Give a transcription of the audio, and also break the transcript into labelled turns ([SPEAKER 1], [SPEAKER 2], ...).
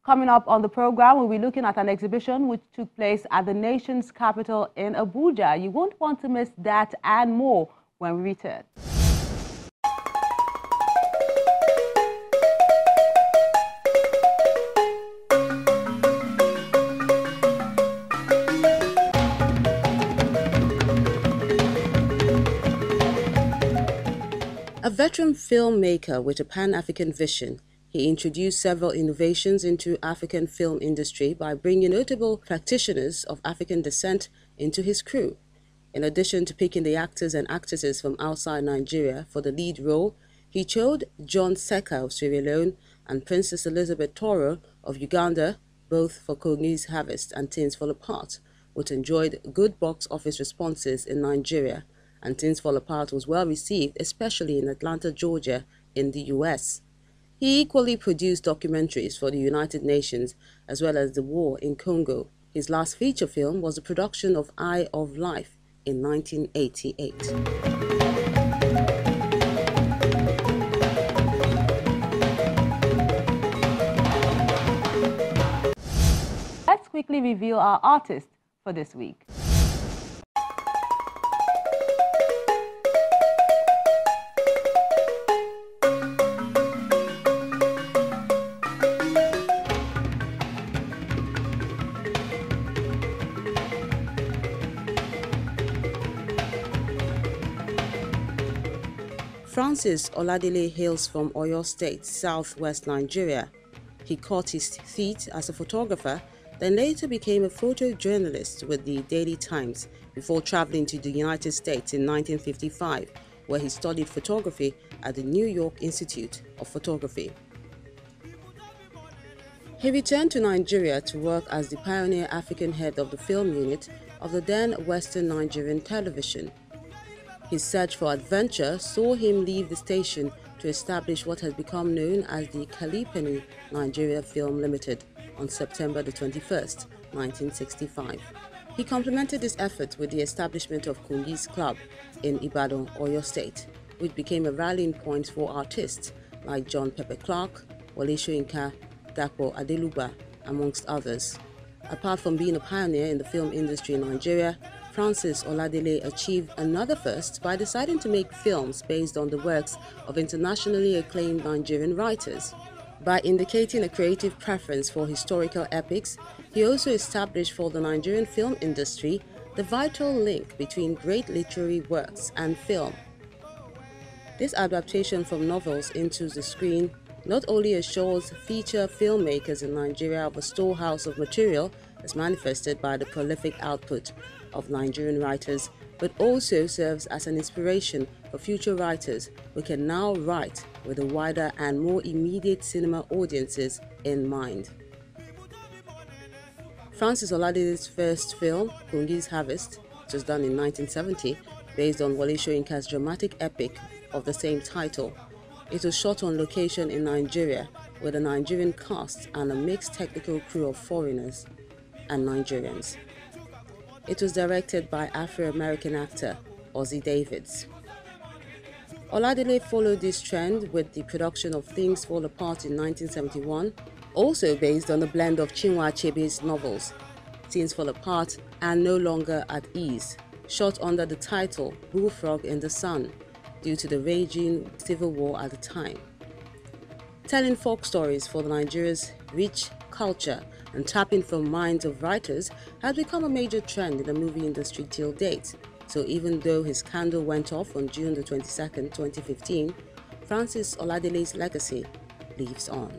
[SPEAKER 1] Coming up on the program, we'll be looking at an exhibition which took place at the nation's capital in Abuja. You won't want to miss that and more when we return.
[SPEAKER 2] A veteran filmmaker with a Pan-African vision, he introduced several innovations into African film industry by bringing notable practitioners of African descent into his crew. In addition to picking the actors and actresses from outside Nigeria for the lead role, he chose John Seka of Sierra Leone and Princess Elizabeth Toro of Uganda, both for Kogi's Harvest and Things Fall Apart, which enjoyed good box office responses in Nigeria, and Things Fall Apart was well received, especially in Atlanta, Georgia, in the US. He equally produced documentaries for the United Nations as well as the war in Congo. His last feature film was the production of Eye of Life in 1988.
[SPEAKER 1] Let's quickly reveal our artist for this week.
[SPEAKER 2] Francis Oladele hails from Oyo State, southwest Nigeria. He caught his feet as a photographer, then later became a photojournalist with the Daily Times before traveling to the United States in 1955, where he studied photography at the New York Institute of Photography. He returned to Nigeria to work as the pioneer African head of the film unit of the then Western Nigerian Television. His search for adventure saw him leave the station to establish what has become known as the Kalipeni Nigeria Film Limited on September the 21st, 1965. He complemented this effort with the establishment of Kogi's Club in Ibadan, Oyo State, which became a rallying point for artists like John Pepe Clark, Wole Soyinka, Dapo Adeluba, amongst others. Apart from being a pioneer in the film industry in Nigeria, Francis Oladele achieved another first by deciding to make films based on the works of internationally acclaimed Nigerian writers. By indicating a creative preference for historical epics, he also established for the Nigerian film industry the vital link between great literary works and film. This adaptation from novels into the screen not only assures feature filmmakers in Nigeria of a storehouse of material as manifested by the prolific output of Nigerian writers, but also serves as an inspiration for future writers who can now write with a wider and more immediate cinema audiences in mind. Francis Oladele's first film, Kogi's Harvest, which was done in 1970, based on Wole Soyinka's dramatic epic of the same title. It was shot on location in Nigeria with a Nigerian cast and a mixed technical crew of foreigners and Nigerians. It was directed by Afro-American actor Ozzie Davids. Oladele followed this trend with the production of Things Fall Apart in 1971, also based on a blend of Chinua Achebe's novels, Things Fall Apart and No Longer at Ease, shot under the title Bullfrog in the Sun due to the raging civil war at the time. Telling folk stories for Nigeria's rich culture and tapping from minds of writers has become a major trend in the movie industry till date. So even though his candle went off on June the 22nd, 2015, Francis Oladele's legacy lives on.